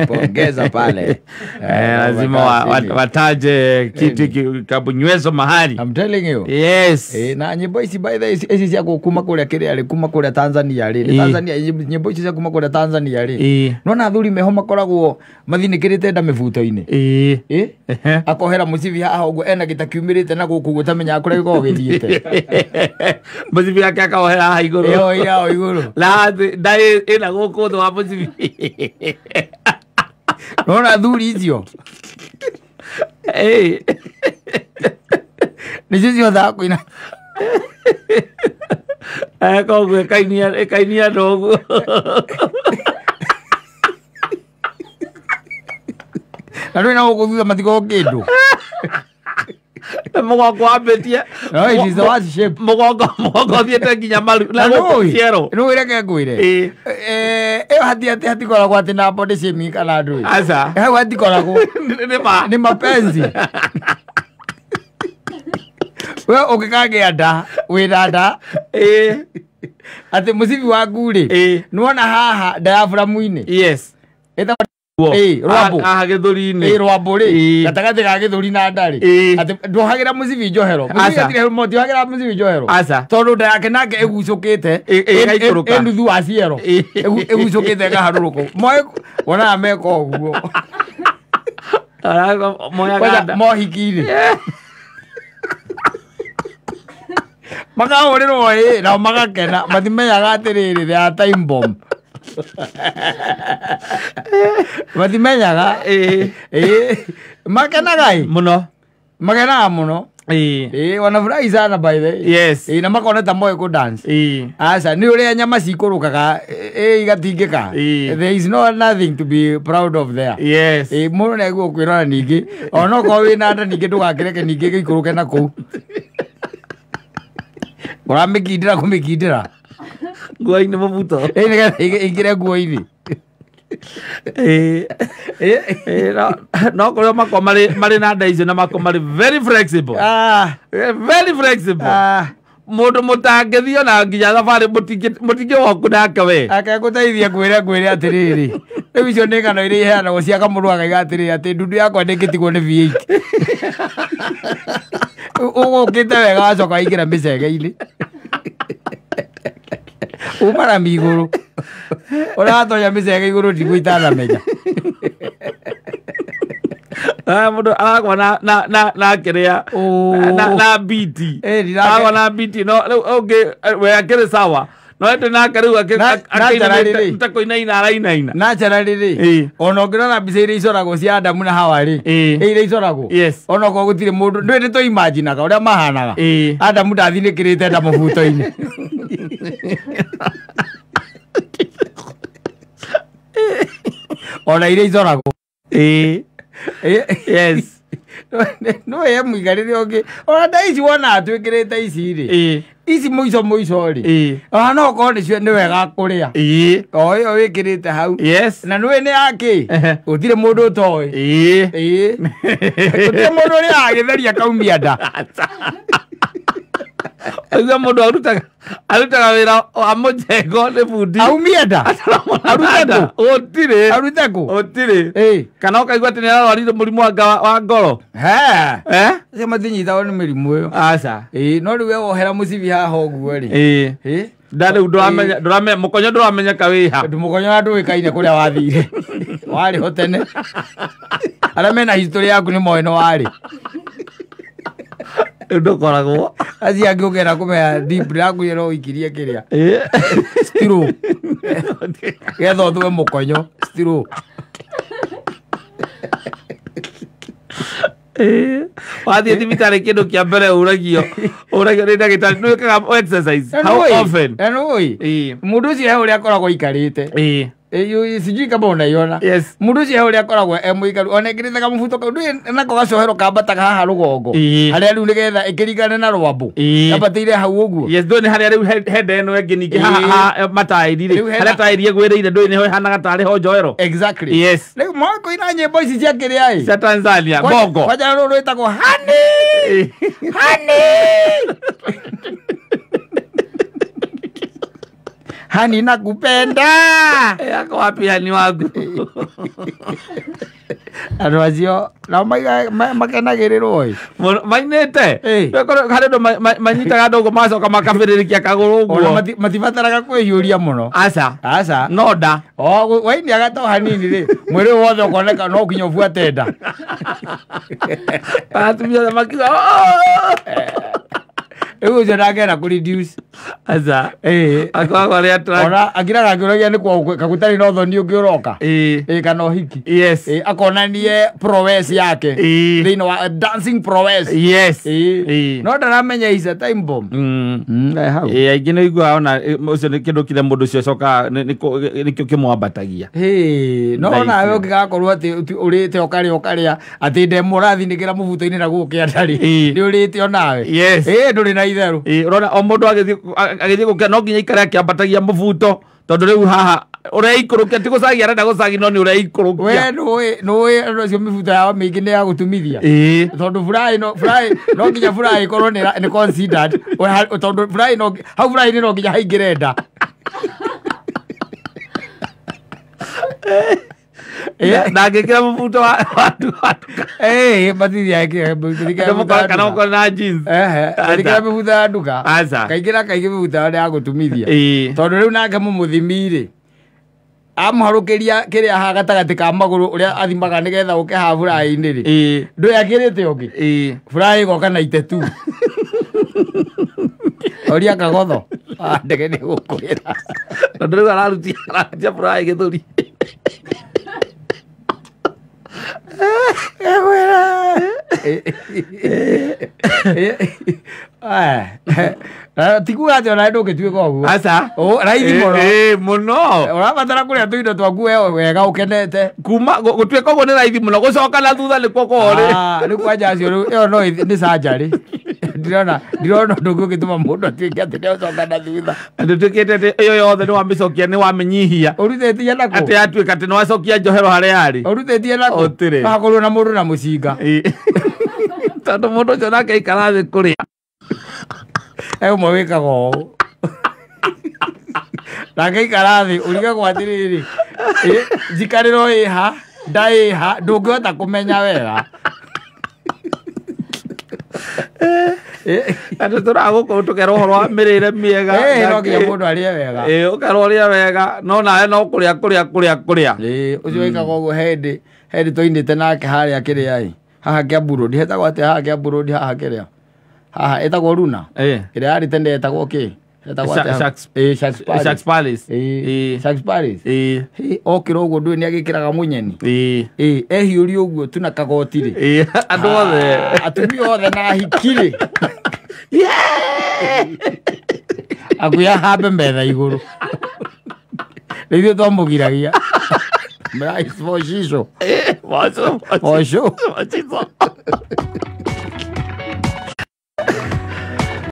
pongeza pale. Lazima wataje kitu kabunywezo mahali. I'm telling you. Yes. Na nyimbo hizi by the way hizi ya kuma kule kile alikuma kule Tanzania ri. Tanzania nyimbo hizi ya kuma kule Tanzania ri. Nona Athuri meho makoragwo mathinĩkĩrĩte nda mĩbuto-inĩ. Akohera mũcibi haha ũguo ena gĩtakiumĩrĩte na gũkũ gũtamenya kũrĩa gĩkoragwo gĩthiĩte. Mũcibi yake akohera haha igũrũ. Yo igũrũ. La ndai ĩna gũkũ thĩ wa mũcibi. Nona Athuri icio. Nĩcio thaa kũina. Koguo kainia ndoguo. Na rwĩna gũkũ matigo kĩndũ. Mũgongo wambĩtie. No, it is the worst shape. Mũgongo thiĩte nginya maru. Na gũkũ ciero. Nĩ wĩreke ngwĩre. Ĩyo hatikoragwo atĩ na body shaming kana ndũĩ. Aca. Hau hatikoragwo. Nĩ mapenzi. Wewe ũngĩkagĩa nda, wĩna nda. Atĩ mũcibi waku rĩ. Nĩwona haha diaphragm-inĩ. Yes. Rwambo. Aha gĩthũri-inĩ. Rwambo rĩ. Gatagatĩ ga gĩthũri na nda rĩ. Atĩ ndũhagĩra mũcibi njohero. Mũcibi atire moti wagĩra mũcibi njohero. Tondũ nda yake nake ĩgucũkĩte. Nuthu wa ciero. Ĩgucũkĩte ĩkaharũrũka. Wonaga meka ũguo. Mohiki-rĩ. Makahũrĩrwo nao magakena matimenyaga atĩrĩrĩ they are time bomb. Matimenyaga makenaga mũno. Makenaga mũno. Wanafurahi sana by the way. Yes. Na makona ta moyo ku dance. Aca nĩ ũrĩa nyama cikũrũkaga igatingĩka. There is nothing to be proud of there. Yes. Mũndũ nĩaguo kwĩrora ningĩ ona okorwo wĩna nda ningĩ ndũgakĩreke ningĩ gĩikũrũke na kũu. Ũramĩkindĩra kũmĩkindĩra nguo-inĩ mũbuto. Nĩgetha ĩingĩre nguo-inĩ. No kũrĩa makoo marĩ na nda icio na makoo marĩ very flexible. Very flexible. Mũndũ mũtangĩthiĩ ona nginya thabarĩ mũtingĩwoku nake we. Akegũteithia kwĩre atĩrĩrĩ. Rĩu icio nĩ ng'ano iria iheanagwo cia kamũndũ akaiga atĩrĩrĩ atĩ ndundu yakwa ndĩngĩtigwo nĩ V8. Ũgũkĩte wega wacoka waingĩra mĩcege-inĩ. Umara migũrũ. Ũratonya mĩcege igũrũ ndigũ itanamenya. Mũndũ aragwa na kĩrĩa na biti. Aragwa na biti no rĩu ũngĩ we akĩrĩ sawa. No ĩndĩ nake rĩu akĩinamĩte kũinaina arainaina. Naturally rĩ. Ona ũngĩrora mbica iria icoragwo cia Adamu na Hawa rĩ. Iria icoragwo. Ona okorwo gũtirĩ mũndũ ndũĩ nĩ tũimaginaga ũrĩa mahanaga. Adamu ndathinĩkĩrĩte nda mũbuto-inĩ. Ona iria icoragwo. Yes. No ye mũikarĩre ũngĩ. Ona nda ici wona twĩkĩrĩte ici rĩ. Ici mũico rĩ. No okorwo nĩ wega kũrĩa. O ĩyo wĩkĩrĩte hau. Na nĩũĩ nĩ yake. Gũtirĩ mũndũ ũtoĩ. Gũtirĩ mũndũ ũrĩa agĩtheria kaumia nda. Ũguo mũndũ arutaga wĩra wa mũjengo nĩ bundi. Aumia nda. Arute kũ. Kana ũkaigua atĩ nĩararwarire mũrimũ wa ngoro. Acio matinyitagwo nĩ mĩrimũ ĩyo. Aca. No rĩu we wohera mũcibi haha ũguo rĩ. Nda rĩu ndũramenya mũkonyo ndũramenyeka wĩ ha. Mũkonyo na ndũĩkaine kũrĩa wathire. Warĩ ho tene. Arĩa mena history yaku nĩ moĩ nĩ warĩ. Ndokoragwo acia ngĩũkĩra kũmenya deep yaku ĩro ũikirie kĩrĩa stroke getha ũthũe mũkonyo stroke. Wathiĩ thibitarĩ kĩndũ kĩa mbere ũragio nĩ ndagĩtarĩ nĩ wĩkaga exercise how often? Mũndũ ũcio he ũrĩa akoragwo aikarĩte. Sijui kama unaiona. Mũndũ ũcio he ũrĩa akoragwo mũikaru ona ĩkĩrĩte kamũbuto kau ndũĩ nako gacohero kambataga haha rũgongo harĩa rĩu nĩgetha ĩkĩringane na rwambo kambatĩire hau ũguo. Ndũĩ nĩ harĩa rĩu henda ĩno ĩngĩ ningĩ haha mataĩri rĩ harĩa taĩri ĩgwĩrĩire ndũĩ nĩho ĩhanaga tarĩ ho njoero. Exactly. Rĩu moĩ kũina nyĩmbo ici cia kĩrĩa ĩ cia Tanzania bongo kwanja rũrũ rwĩtagwo honey honey hani nakupenda yako wapi hani wangu andu acio na makenagirirwo mainite hari ndo manyitaga ndogo macoka makambiririkia kaguru uguo matibataraga kwiyuria muno aca no nda waini agato hanini ri mwiri wothe ukoneka no kinya ubuate nda atumia makiga Ewe nagera ku reduce aza akwa ria track ora agiraga ngiragia ni kwa kakutari no thoni ungiuroka kana uhiki yes akonanie prowess yake thino wa dancing prowess yes no ndaramenya is a time bomb aingi no igua ona ucio ni kindu kile mundu cio coka nikio kimwambatagia no nawe ungigakorwo ati urite okaria ati ndemurathinigira mubuto-ini na gukiandari ni urite onawe nduri na itheru urona o mundu agithie gukia no nginya ikare akiambatagia mubuto tondu riu haha ureikurukia ti gucagia arenda gucagi no ni ureikurukia we no cio mibuto yao mingi ni ya gutumithia tondu furahi no nginya furahi korwo ni considered tondu furahi no hau furahi ni no nginya haingirenda ndangikira mubuto wa mathithi yake kana uko na jeans ndikira mibuto ya nduka kaingi mibuto ya gutumithia tondu riu nake mumuthimiri amharukiria kiria ha gatagati ka maguru uria athimaga nigetha uke ha furahi-ini ri ndu yakirite ungi furahi goka na itetu oria kagotho ndege ni gukwira tondu riu ararutia furahi githuri tikuga ati ona ndungituika uguo aca raithi muno urabatara kuria tuindo twaku wega ukenete kuma gutuika uguo ni raithi muno gucoka na thutha nikuo kuri riu kwanja acio iyo no ni surgery ndirona ndungu gituma mundu atuike ati ndecoka na thutha ndutukite iyo yothe ni wamicokia ni wamenyihia uruthetie nako ati atuika ati ni wacokia njohero haria ari uruthetie nako hakorwo na mundu na mucinga tondu mundu ucio nake ikara thi kuria umwe wikaga ũũ nake ikara thi urigagwo atiriri njikarĩro ĩha nda ĩha ndũngĩhota kũmenya wega andu turagukorwo tukerwo uhoro wa mirire miega no nginya mundu arie wega ukerwo uria wega no nawe no kuria ucio wikaga ũguo hendi tũinĩte nake harĩa kĩrĩa haha Kiambu Road hetagwo atĩa haha Kiambu Road haha kĩrĩa haha etagwo Runa ĩrĩa yarĩ tene etagwo kĩ Sharks Palace okĩra ũguo ndũĩ nĩ agĩkĩraga mũnyeni ehiũria ũguo tu na kagoti rĩ andũ othe atumia othe na ahiki-rĩ akuya hambe metha igũrũ rĩu ithuĩ twamũgiragia for shisho